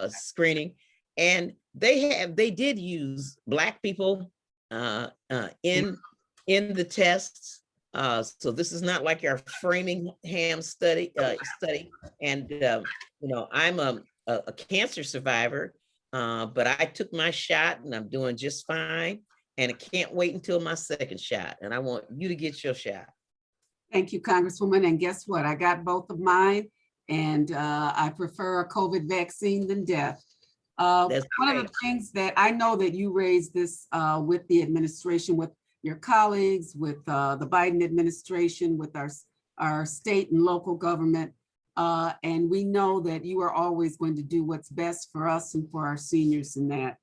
screening. And they did use Black people in the tests. So this is not like our Framingham study. And I'm a cancer survivor, but I took my shot and I'm doing just fine. And I can't wait until my second shot. And I want you to get your shot. Thank you, Congresswoman. And guess what? I got both of mine, and I prefer a COVID vaccine than death. One of the things that I know that you raised this with the administration, with your colleagues, with the Biden administration, with our state and local government. And we know that you are always going to do what's best for us and for our seniors in that.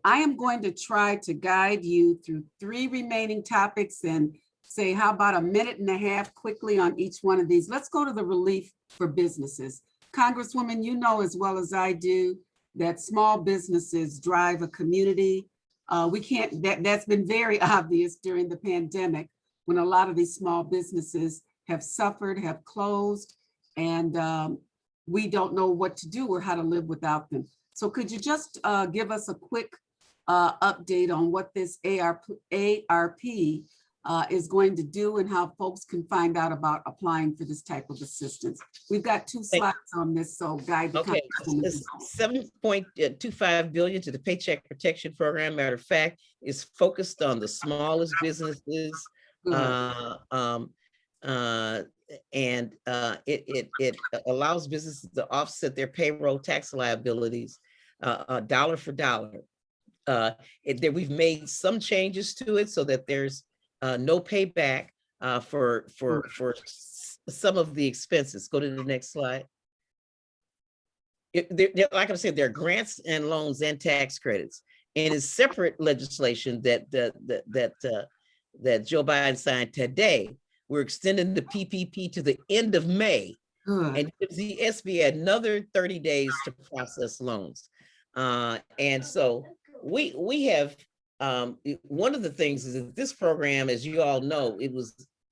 I am going to try to guide you through 3 remaining topics and say, how about a minute and a half quickly on each one of these? Let's go to the relief for businesses. Congresswoman, you know as well as I do that small businesses drive a community. That's been very obvious during the pandemic when a lot of these small businesses have suffered, have closed, and we don't know what to do or how to live without them. So could you just give us a quick update on what this ARP is going to do and how folks can find out about applying for this type of assistance. We've got 2 slides on this, so guide the Okay, Congresswoman. it's 7.25 billion to the Paycheck Protection Program. Matter of fact, is focused on the smallest businesses. It allows businesses to offset their payroll tax liabilities dollar for dollar. We've made some changes to it so that there's no payback for some of the expenses. Go to the next slide. Like I said, there are grants and loans and tax credits, and it's separate legislation that Joe Biden signed today. We're extending the PPP to the end of May, and gives the SBA another 30 days to process loans. And so we have one of the things is that this program, as you all know,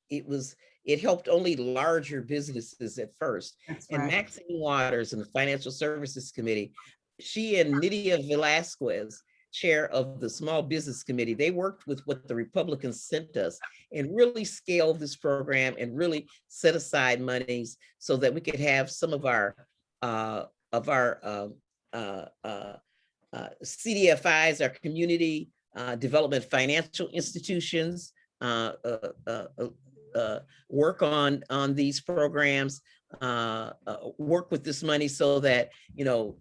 it helped only larger businesses at first. And Maxine Waters and the Financial Services Committee, she and Nydia Velasquez, chair of the Small Business Committee, they worked with what the Republicans sent us and really scaled this program and really set aside monies so that we could have some of our CDFIs, our community development financial institutions, work on these programs, work with this money so that, you know,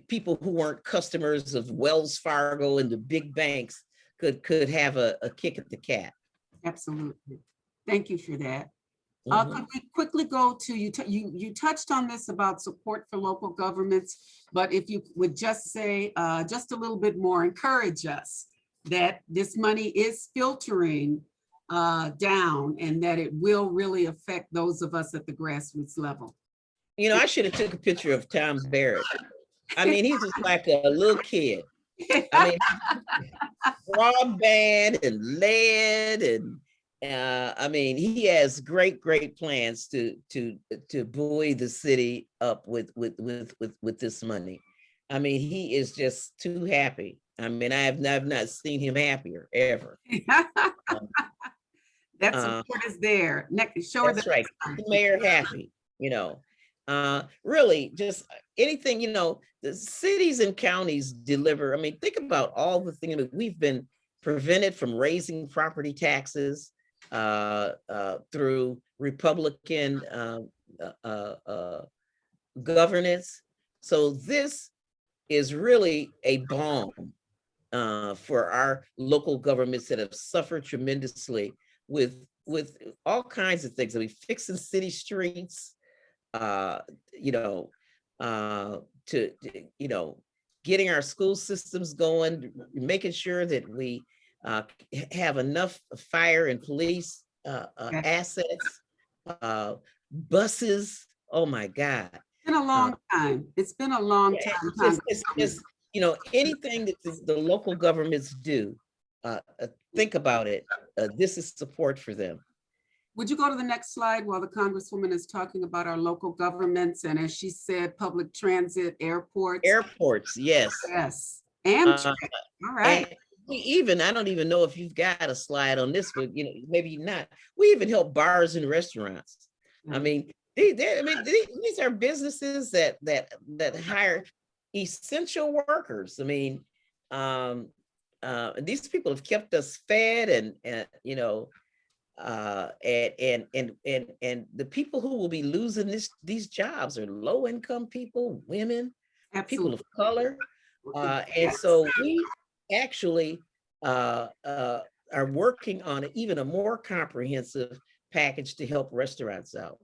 people who weren't customers of Wells Fargo and the big banks could have a kick at the cat. Absolutely. Thank you for that. Could we quickly go to, you touched on this about support for local governments, but if you would just say just a little bit more, encourage us that this money is filtering down and that it will really affect those of us at the grassroots level. You know, I should have took a picture of Tom Barrett. I mean, he's just like a little kid. I mean, broadband and lead, and I mean, he has great plans to buoy the city up with this money. I mean, he is just too happy. I mean, I've not seen him happier ever. That support is there. Show her that's right. The mayor happy, you know. Really, just anything, you know, the cities and counties deliver. I mean, think about all the things that we've been prevented from raising property taxes through Republican governance. So this is really a balm for our local governments that have suffered tremendously with all kinds of things. I mean, fixing city streets, you know, getting our school systems going, making sure that we have enough fire and police assets, buses. Oh my God. It's been a long time. It's been a long time. It's, you know, anything that the local governments do, think about it. This is support for them. Would you go to the next slide while the Congresswoman is talking about our local governments and, as she said, public transit, airports? Airports, yes. Yes. Amtrak. All right. Even, I don't even know if you've got a slide on this, but you know, maybe not. We even help bars and restaurants. I mean, these are businesses that hire essential workers. I mean, these people have kept us fed, and you know, and the people who will be losing these jobs are low income people, women, people of color, and so we actually are working on even a more comprehensive package to help restaurants out.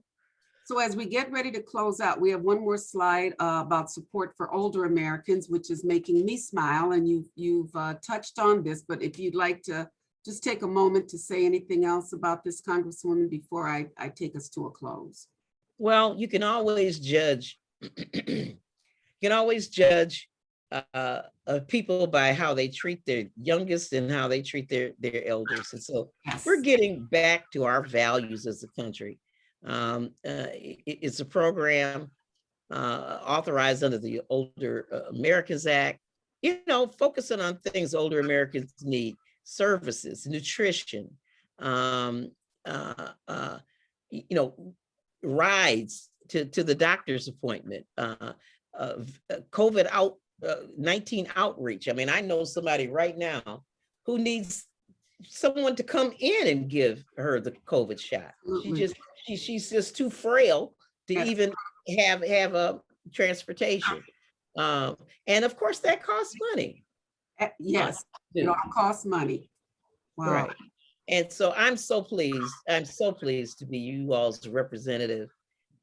So as we get ready to close out, we have one more slide about support for older Americans, which is making me smile. And you've touched on this, but if you'd like to just take a moment to say anything else about this, Congresswoman, before I take us to a close. Well, you can always judge, people by how they treat their youngest and how they treat their elders. And so we're getting back to our values as a country. It's a program authorized under the Older Americans Act, you know, focusing on things older Americans need: services, nutrition, um, you know, rides to the doctor's appointment, COVID 19 outreach. I mean, I know somebody right now who needs someone to come in and give her the COVID shot. She's just too frail to even have a transportation. And of course that costs money. Yes, it all costs money. Wow. Right. And so I'm so pleased to be you all's representative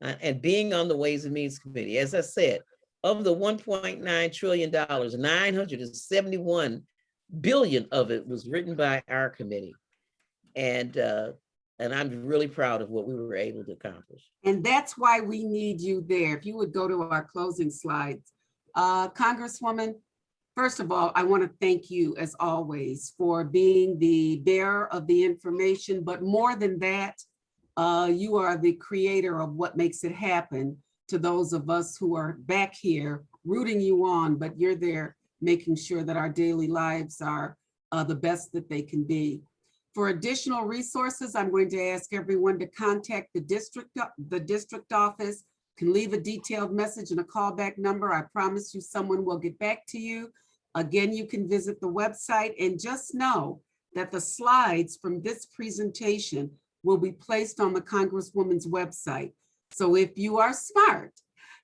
and being on the Ways and Means Committee. As I said, of the $1.9 trillion, 971 billion of it was written by our committee. And I'm really proud of what we were able to accomplish. And that's why we need you there. If you would go to our closing slides. Congresswoman, first of all, I want to thank you as always for being the bearer of the information, but more than that, you are the creator of what makes it happen to those of us who are back here rooting you on, but you're there making sure that our daily lives are the best that they can be. For additional resources, I'm going to ask everyone to contact the district office, can leave a detailed message and a callback number. I promise you someone will get back to you. Again, you can visit the website and just know that the slides from this presentation will be placed on the Congresswoman's website. So if you are smart,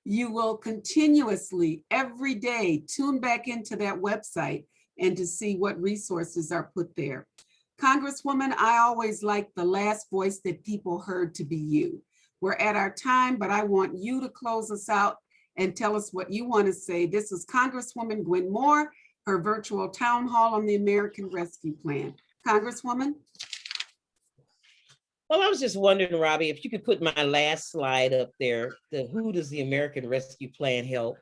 you will continuously every day tune back into that website and to see what resources are put there. Congresswoman, I always like the last voice that people heard to be you. We're at our time, but I want you to close us out and tell us what you want to say. This is Congresswoman Gwen Moore, her virtual town hall on the American Rescue Plan. Congresswoman? Well, I was just wondering, Robbie, if you could put my last slide up there, who does the American Rescue Plan help?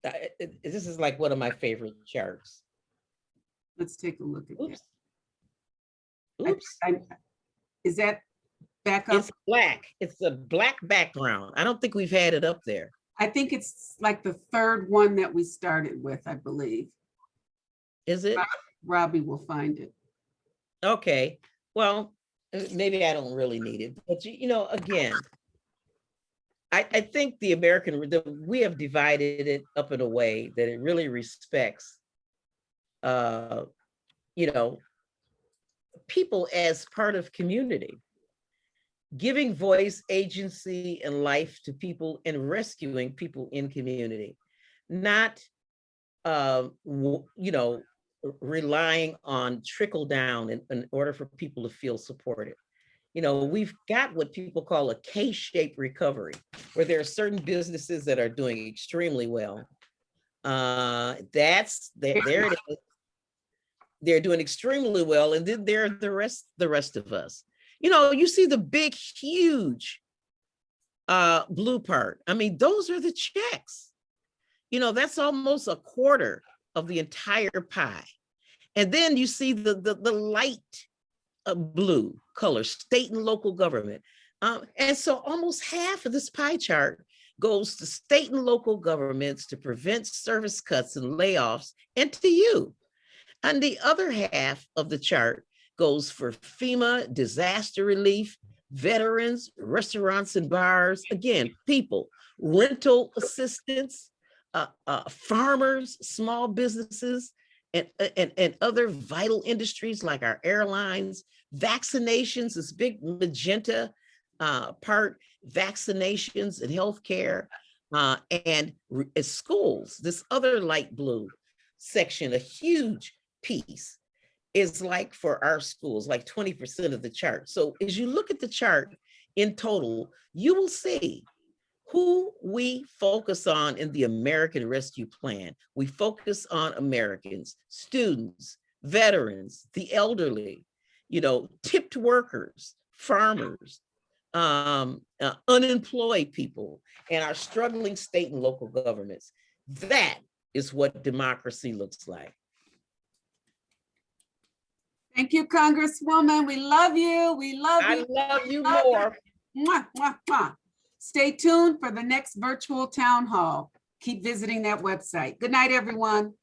This is like one of my favorite charts. Let's take a look at Oops. that. Oops. Is that back up? It's black. It's a black background. I don't think we've had it up there. I think it's like the third one that we started with, I believe. Is it? Robbie will find it. Okay. Well, maybe I don't really need it. But, you know, again, I think we have divided it up in a way that it really respects you know, people as part of community, giving voice, agency, and life to people and rescuing people in community, not, you know, relying on trickle down in order for people to feel supported. You know, we've got what people call a K-shaped recovery, where there are certain businesses that are doing extremely well. There it is. They're doing extremely well, and then there are the rest of us. You know, you see the big, huge blue part. I mean, those are the checks. You know, that's almost a quarter of the entire pie. And then you see the light blue color, state and local government. And so almost half of this pie chart goes to state and local governments to prevent service cuts and layoffs, and to you. And the other half of the chart goes for FEMA, disaster relief, veterans, restaurants and bars, again, people, rental assistance, farmers, small businesses, and other vital industries like our airlines, vaccinations, this big magenta part, vaccinations and healthcare, and schools, this other light blue section, a huge piece is like for our schools, like 20% of the chart. So as you look at the chart in total, you will see who we focus on in the American Rescue Plan. We focus on Americans, students, veterans, the elderly, you know, tipped workers, farmers, unemployed people, and our struggling state and local governments. That is what democracy looks like. Thank you, Congresswoman. We love you. We love you. I love you more. Mwah, mwah, mwah. Stay tuned for the next virtual town hall. Keep visiting that website. Good night, everyone.